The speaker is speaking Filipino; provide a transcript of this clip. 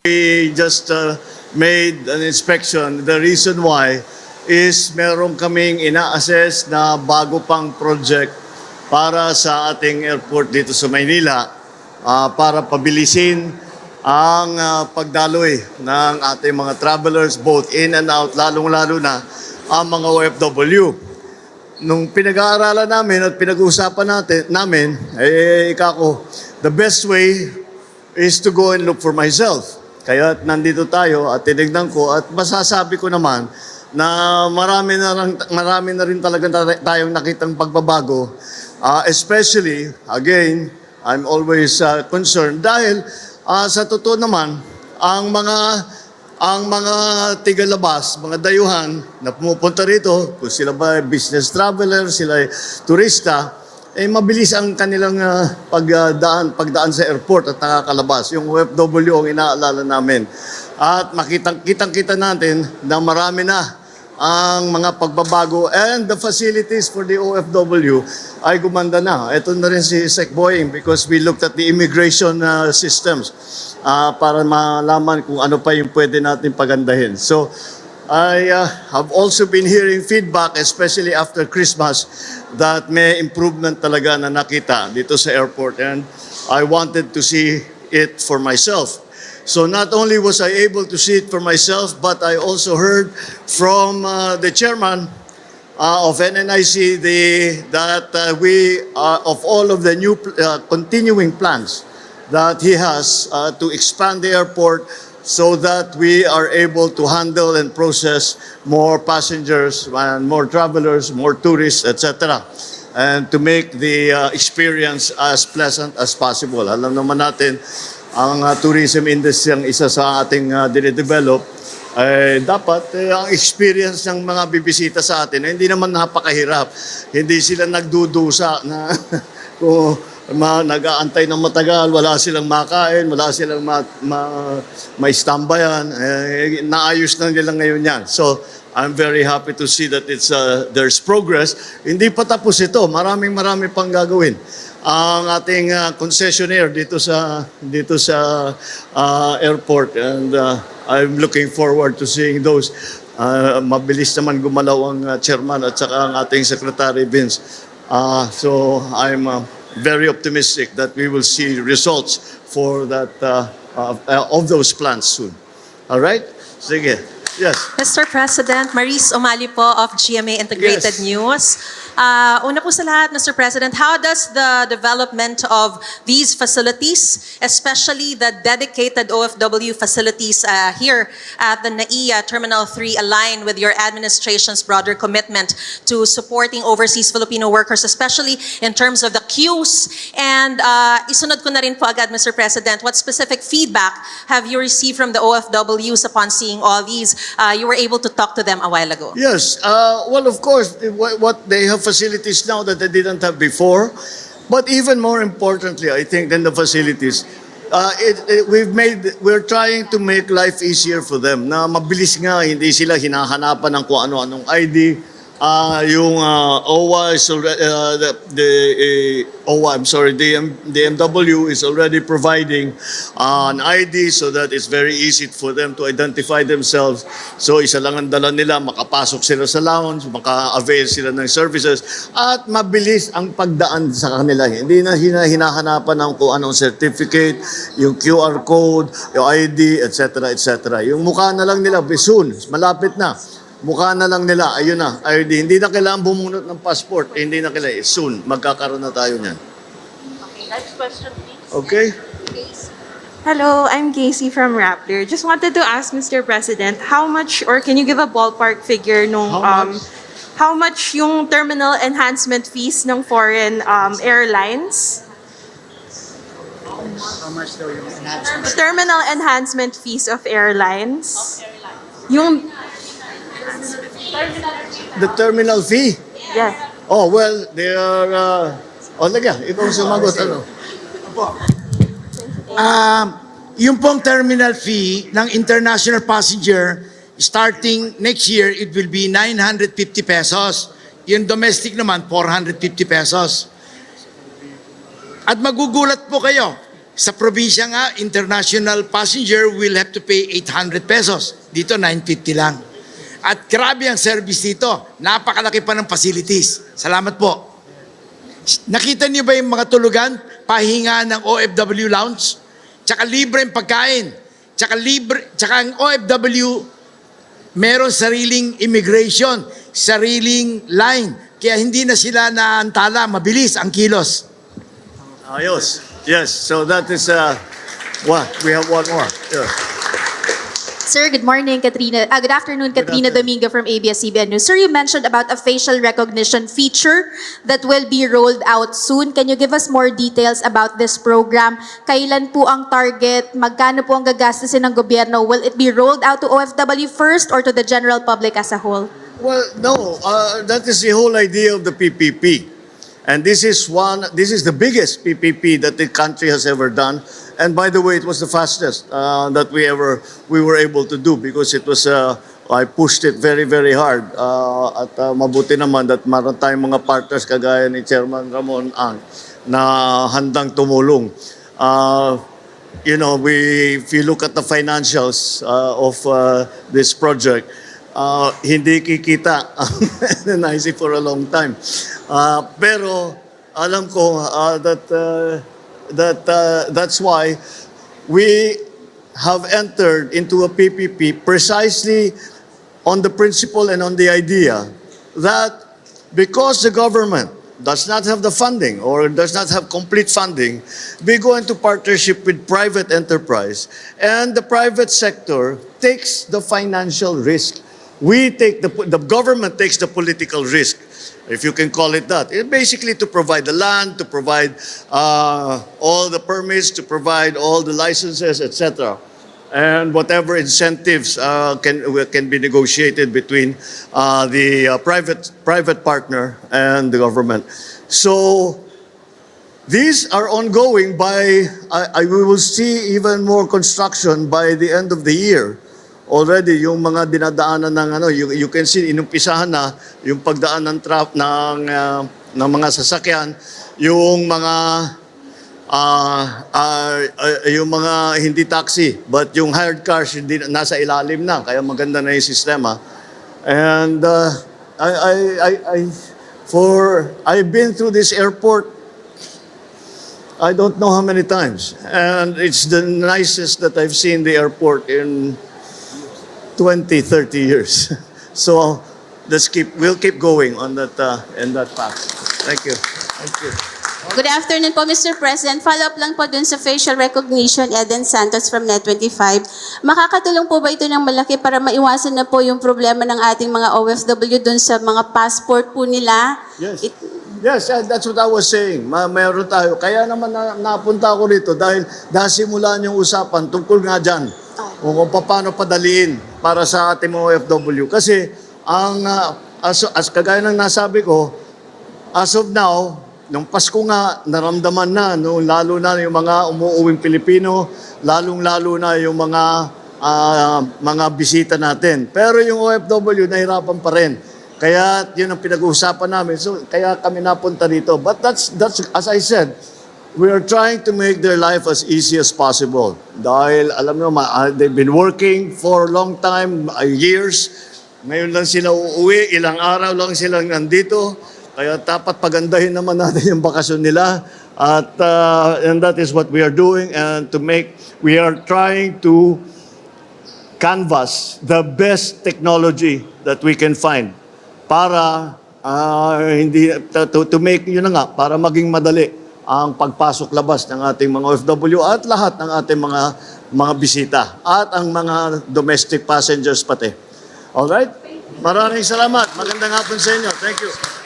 We just made an inspection. The reason why is meron kaming ina-assess na bago pang project para sa ating airport dito sa Maynila para pabilisin ang pagdaloy ng ating mga travelers both in and out, lalong-lalo na ang mga OFW. Nung pinag-aaralan namin at pinag-uusapan namin, the best way is to go and look for myself. Kaya nandito tayo at tinignan ko at masasabi ko naman na marami na rin talaga tayong nakitang pagbabago. Especially, again, I'm always concerned dahil sa totoo naman, ang mga tigalabas, mga dayuhan na pumupunta rito, kung sila ba business traveler, sila turista, mabilis ang kanilang pagdaan sa airport at nakakalabas. Yung OFW ang inaalala namin. At kitang-kita natin na marami na ang mga pagbabago and the facilities for the OFW ay gumanda na. Ito na rin si Sec Boying because we looked at the immigration systems para malaman kung ano pa yung pwede natin pagandahin. So, I have also been hearing feedback, especially after Christmas, that may improvement talaga na nakita dito sa airport, and I wanted to see it for myself. So not only was I able to see it for myself, but I also heard from the chairman of NNIC that we, of all of the new continuing plans that he has to expand the airport, so that we are able to handle and process more passengers and more travelers, more tourists, etc. And to make the experience as pleasant as possible. Alam naman natin, ang tourism industry ang isa sa ating dinedevelop, dapat ang experience ng mga bibisita sa atin, hindi naman napakahirap. Hindi sila nagdudusa na kung nag-aantay ng matagal, wala silang makain, wala silang may stambayan. Naayos na nila ngayon yan. So, I'm very happy to see that there's progress. Hindi pa tapos ito. Maraming pang gagawin. Ang ating concessionaire dito sa airport, and I'm looking forward to seeing those. Mabilis naman gumalaw ang chairman at saka ang ating secretary Vince. So, I'm very optimistic that we will see results for that of those plans soon. All right? Sige. Yes. Mr. President, Maris Omali po of GMA Integrated Yes. News. Una po sa lahat, Mr. President, how does the development of these facilities, especially the dedicated OFW facilities here at the NAIA Terminal 3, align with your administration's broader commitment to supporting overseas Filipino workers, especially in terms of the queues? And isunod ko na rin po agad, Mr. President, what specific feedback have you received from the OFWs upon seeing all these? You were able to talk to them a while ago. Yes. Well, of course, what they have facilities now that they didn't have before. But even more importantly, I think, than the facilities, we're trying to make life easier for them. Na mabilis nga, hindi sila hinahanapan ng kung ano-anong ID. Yung OWA is already, DMW is already providing an ID so that it's very easy for them to identify themselves. So isa lang ang dala nila, makapasok sila sa lounge, maka-avail sila ng services, at mabilis ang pagdaan sa kanila. Hindi na hinahanapan ng kung anong certificate, yung QR code, yung ID, etc. etc. Yung mukha na lang nila, soon, malapit na. Mukha na lang nila, ayun na, ID. Hindi na kailangan bumunot ng passport. Hindi na kailangan. Soon, magkakaroon na tayo niyan. Okay, next question, please. Okay? Hello, I'm Casey from Rappler. Just wanted to ask Mr. President, how much, or can you give a ballpark figure nung how much yung terminal enhancement fees ng foreign airlines? How much daw yung enhancement? Terminal enhancement fees of airlines. Yung The terminal fee? yeah. Oh, well, they are... ikaw sumagot, ano? Yung pong terminal fee ng international passenger, starting next year, it will be 950 pesos. Yung domestic naman, 450 pesos. At magugulat po kayo, Sa probinsya nga, international passenger will have to pay 800 pesos. Dito, 950 lang. At grabe ang service dito. Napakalaki pa ng facilities. Salamat po. Nakita niyo ba yung mga tulugan? Pahinga ng OFW lounge? Tsaka libre ang pagkain. Tsaka ang OFW meron sariling immigration, sariling line. Kaya hindi na sila naantala, mabilis ang kilos. Ayos. Yes, so that is, we have one more. Yeah. Sir, good morning, Katrina. Good afternoon, Katrina Domingo from ABS-CBN News. Sir, you mentioned about a facial recognition feature that will be rolled out soon. Can you give us more details about this program? Kailan po ang target? Magkano po ang gagastusin ng gobyerno? Will it be rolled out to OFW first or to the general public as a whole? Well, no, that is the whole idea of the PPP. And this is the biggest PPP that the country has ever done. And by the way, it was the fastest that we were able to do because it was, I pushed it very, very hard. At mabuti naman that meron tayong mga partners kagaya ni Chairman Ramon Ang na handang tumulong. You know, if you look at the financials of this project, hindi kikita ang NIC for a long time. Pero alam ko that's why we have entered into a PPP precisely on the principle and on the idea that because the government does not have the funding or does not have complete funding, we go into partnership with private enterprise and the private sector takes the financial risk. The government takes the political risk, if you can call it that. It's basically to provide the land, to provide all the permits, to provide all the licenses, etc. And whatever incentives can be negotiated between the private partner and the government. So these are ongoing we will see even more construction by the end of the year. Already yung mga dinadaanan ng you can see inumpisahan na yung pagdaan ng ng mga sasakyan, yung mga hindi taxi but yung hired cars hindi nasa ilalim na kaya maganda na yung sistema. And I've been through this airport I don't know how many times, and it's the nicest that I've seen the airport in 20, 30 years. So we'll keep going on that in that path. Thank you. Thank you. Good afternoon po, Mr. President. Follow-up lang po dun sa facial recognition, Eden Santos from Net25. Makakatulong po ba ito ng malaki para maiwasan na po yung problema ng ating mga OFW dun sa mga passport po nila? Yes. Yes, that's what I was saying. Mayroon tayo. Kaya naman napunta ako rito dahil simulan yung usapan tungkol nga dyan. Kung paano padaliin para sa ating mga OFW. Kasi as kagaya ng nasabi ko, as of now, nung Pasko nga, naramdaman na, no, lalo na yung mga umuuwing Pilipino, lalong-lalo na yung mga bisita natin. Pero yung OFW, nahirapan pa rin. Kaya yun ang pinag-uusapan namin. So, kaya kami napunta dito. But that's as I said, we are trying to make their life as easy as possible. Dahil, alam mo, they've been working for a long time, years. Ngayon lang sila uuwi, ilang araw lang silang nandito. Kaya dapat pagandahin naman natin yung bakasyon nila. And that is what we are doing. And we are trying to canvas the best technology that we can find para to make yun na nga, para maging madali ang pagpasok-labas ng ating mga OFW at lahat ng ating mga bisita at ang mga domestic passengers pati. All right? Maraming salamat. Magandang hapon sa inyo. Thank you.